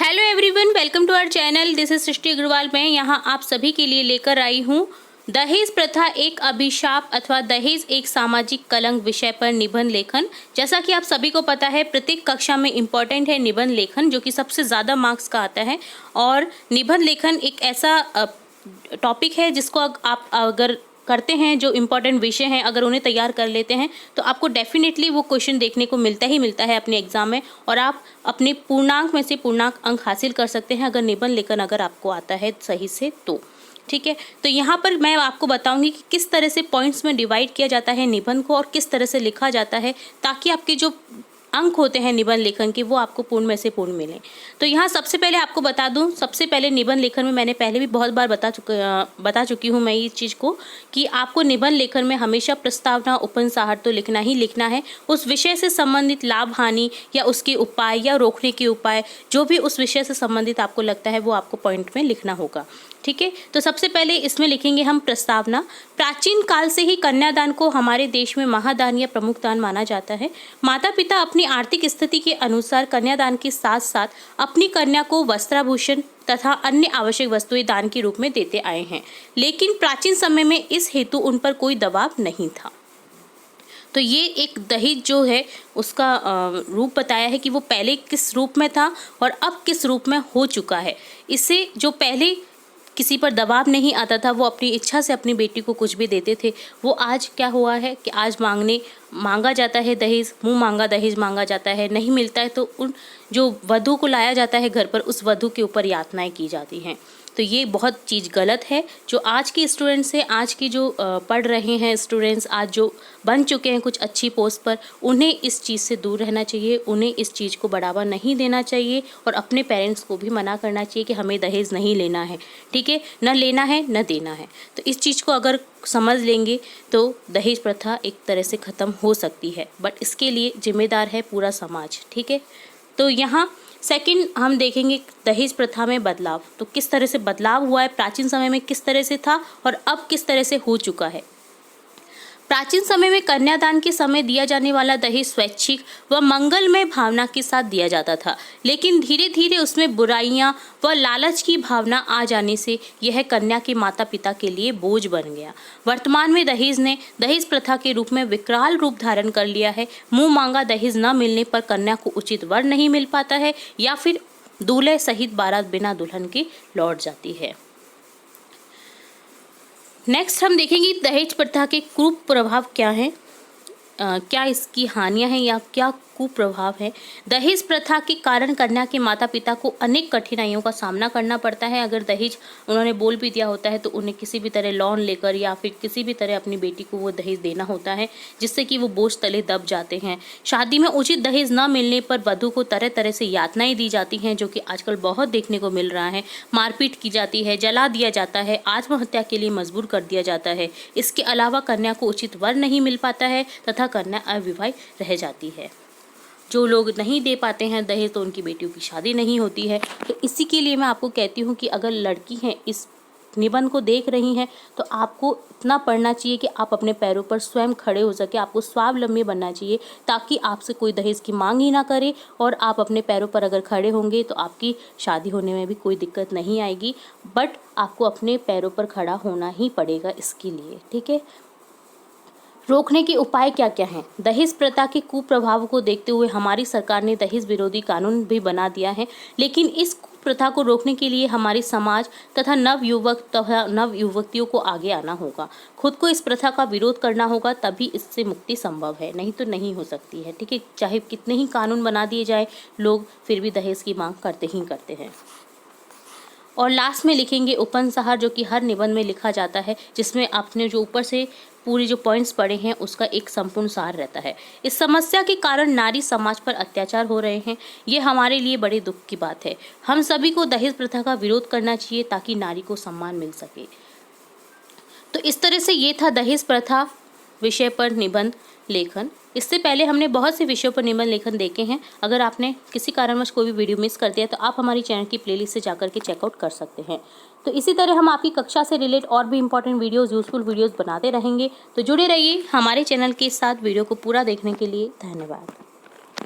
Hello everyone, welcome to our channel. This is Srishti Agrawal. मैं यहाँ आप सभी के लिए लेकर आई हूँ दहेज प्रथा एक अभिशाप अथवा दहेज एक सामाजिक कलंक विषय पर निबंध लेखन। जैसा कि आप सभी को पता है, प्रत्येक कक्षा में इम्पॉर्टेंट है निबंध लेखन, जो कि सबसे ज़्यादा मार्क्स का आता है। और निबंध लेखन एक ऐसा टॉपिक है जिसको आप अगर करते हैं, जो इम्पोर्टेंट विषय हैं अगर उन्हें तैयार कर लेते हैं तो आपको डेफिनेटली वो क्वेश्चन देखने को मिलता है अपने एग्जाम में, और आप अपने पूर्णांक में से पूर्णांक अंक हासिल कर सकते हैं अगर निबंध लेखन अगर आपको आता है सही से तो। ठीक है, तो यहाँ पर मैं आपको बताऊंगी कि किस तरह से पॉइंट्स में डिवाइड किया जाता है निबंध को और किस तरह से लिखा जाता है, ताकि आपके जो अंक होते हैं निबंध लेखन के वो आपको पूर्ण में से पूर्ण मिले। तो यहाँ सबसे पहले आपको बता दूं, सबसे पहले निबंध लेखन में मैंने पहले भी बहुत बार बता चुकी हूँ मैं इस चीज़ को कि आपको निबंध लेखन में हमेशा प्रस्तावना उपसंहार तो लिखना ही लिखना है। उस विषय से संबंधित लाभ हानि या उसके उपाय या रोकने के उपाय, जो भी उस विषय से संबंधित आपको लगता है वो आपको पॉइंट में लिखना होगा। ठीक है, तो सबसे पहले इसमें लिखेंगे हम प्रस्तावना। प्राचीन काल से ही कन्यादान को हमारे देश में महादान या प्रमुख दान माना जाता है। माता पिता अपनी आर्थिक स्थिति के अनुसार कन्यादान के साथ साथ अपनी कन्या को वस्त्राभूषण तथा अन्य आवश्यक वस्तुएं दान के रूप में देते आए हैं, लेकिन प्राचीन समय में इस हेतु उन पर कोई दबाव नहीं था। तो ये एक दहेज जो है उसका रूप बताया है कि वो पहले किस रूप में था और अब किस रूप में हो चुका है। इससे जो पहले किसी पर दबाव नहीं आता था, वो अपनी इच्छा से अपनी बेटी को कुछ भी देते थे, वो आज क्या हुआ है कि आज मांगा जाता है दहेज, मुंह मांगा दहेज मांगा जाता है। नहीं मिलता है तो उन जो वधू को लाया जाता है घर पर, उस वधू के ऊपर यातनाएं की जाती हैं। तो ये बहुत चीज़ गलत है। जो आज के स्टूडेंट्स हैं, आज की जो पढ़ रहे हैं स्टूडेंट्स, आज जो बन चुके हैं कुछ अच्छी पोस्ट पर, उन्हें इस चीज़ से दूर रहना चाहिए, उन्हें इस चीज़ को बढ़ावा नहीं देना चाहिए और अपने पेरेंट्स को भी मना करना चाहिए कि हमें दहेज नहीं लेना है। ठीक है, न लेना है न देना है। तो इस चीज़ को अगर समझ लेंगे तो दहेज प्रथा एक तरह से ख़त्म हो सकती है, बट इसके लिए जिम्मेदार है पूरा समाज। ठीक है, तो यहाँ सेकंड हम देखेंगे दहेज प्रथा में बदलाव। तो किस तरह से बदलाव हुआ है, प्राचीन समय में किस तरह से था और अब किस तरह से हो चुका है। प्राचीन समय में कन्यादान के समय दिया जाने वाला दहेज स्वैच्छिक व मंगलमय भावना के साथ दिया जाता था, लेकिन धीरे धीरे उसमें बुराइयां व लालच की भावना आ जाने से यह कन्या के माता पिता के लिए बोझ बन गया। वर्तमान में दहेज ने दहेज प्रथा के रूप में विकराल रूप धारण कर लिया है। मुंह मांगा दहेज न मिलने पर कन्या को उचित वर नहीं मिल पाता है या फिर दूल्हे सहित बारात बिना दुल्हन के लौट जाती है। नेक्स्ट हम देखेंगे दहेज प्रथा के कुप्रभाव क्या हैं, क्या इसकी हानियां हैं या क्या कुप्रभाव है। दहेज प्रथा के कारण कन्या के माता पिता को अनेक कठिनाइयों का सामना करना पड़ता है। अगर दहेज उन्होंने बोल भी दिया होता है तो उन्हें किसी भी तरह लोन लेकर या फिर किसी भी तरह अपनी बेटी को वो दहेज देना होता है, जिससे कि वो बोझ तले दब जाते हैं। शादी में उचित दहेज न मिलने पर वधू को तरह तरह से यातनाएं दी जाती हैं, जो कि आजकल बहुत देखने को मिल रहा है। मारपीट की जाती है, जला दिया जाता है, आत्महत्या के लिए मजबूर कर दिया जाता है। इसके अलावा कन्या को उचित वर नहीं मिल पाता है तथा कन्या अविवाहित रह जाती है। जो लोग नहीं दे पाते हैं दहेज तो उनकी बेटियों की शादी नहीं होती है। तो इसी के लिए मैं आपको कहती हूँ कि अगर लड़की हैं इस निबंध को देख रही हैं तो आपको इतना पढ़ना चाहिए कि आप अपने पैरों पर स्वयं खड़े हो सके। आपको स्वावलंबी बनना चाहिए ताकि आपसे कोई दहेज की मांग ही ना करे, और आप अपने पैरों पर अगर खड़े होंगे तो आपकी शादी होने में भी कोई दिक्कत नहीं आएगी। बट आपको अपने पैरों पर खड़ा होना ही पड़ेगा इसके लिए। ठीक है, रोकने के उपाय क्या क्या हैं। दहेज प्रथा के कुप्रभाव को देखते हुए हमारी सरकार ने दहेज विरोधी कानून भी बना दिया है, लेकिन इस कुप्रथा को रोकने के लिए हमारे समाज तथा नव युवक तथा नव युवतियों को आगे आना होगा। खुद को इस प्रथा का विरोध करना होगा, तभी इससे मुक्ति संभव है, नहीं तो नहीं हो सकती है। ठीक है, चाहे कितने ही कानून बना दिए जाए, लोग फिर भी दहेज की मांग करते ही करते हैं। और लास्ट में लिखेंगे उपसंहार, जो कि हर निबंध में लिखा जाता है, जिसमें आपने जो ऊपर से पूरी जो पॉइंट्स पढ़े हैं उसका एक संपूर्ण सार रहता है। इस समस्या के कारण नारी समाज पर अत्याचार हो रहे हैं, ये हमारे लिए बड़े दुख की बात है। हम सभी को दहेज प्रथा का विरोध करना चाहिए ताकि नारी को सम्मान मिल सके। तो इस तरह से ये था दहेज प्रथा विषय पर निबंध लेखन। इससे पहले हमने बहुत से विषयों पर निबंध लेखन देखे हैं। अगर आपने किसी कारणवश कोई भी वीडियो मिस कर दिया तो आप हमारी चैनल की प्लेलिस्ट से जाकर के चेकआउट कर सकते हैं। तो इसी तरह हम आपकी कक्षा से रिलेट और भी इंपॉर्टेंट वीडियोस, यूजफुल वीडियोस बनाते रहेंगे। तो जुड़े रहिए हमारे चैनल के साथ। वीडियो को पूरा देखने के लिए धन्यवाद।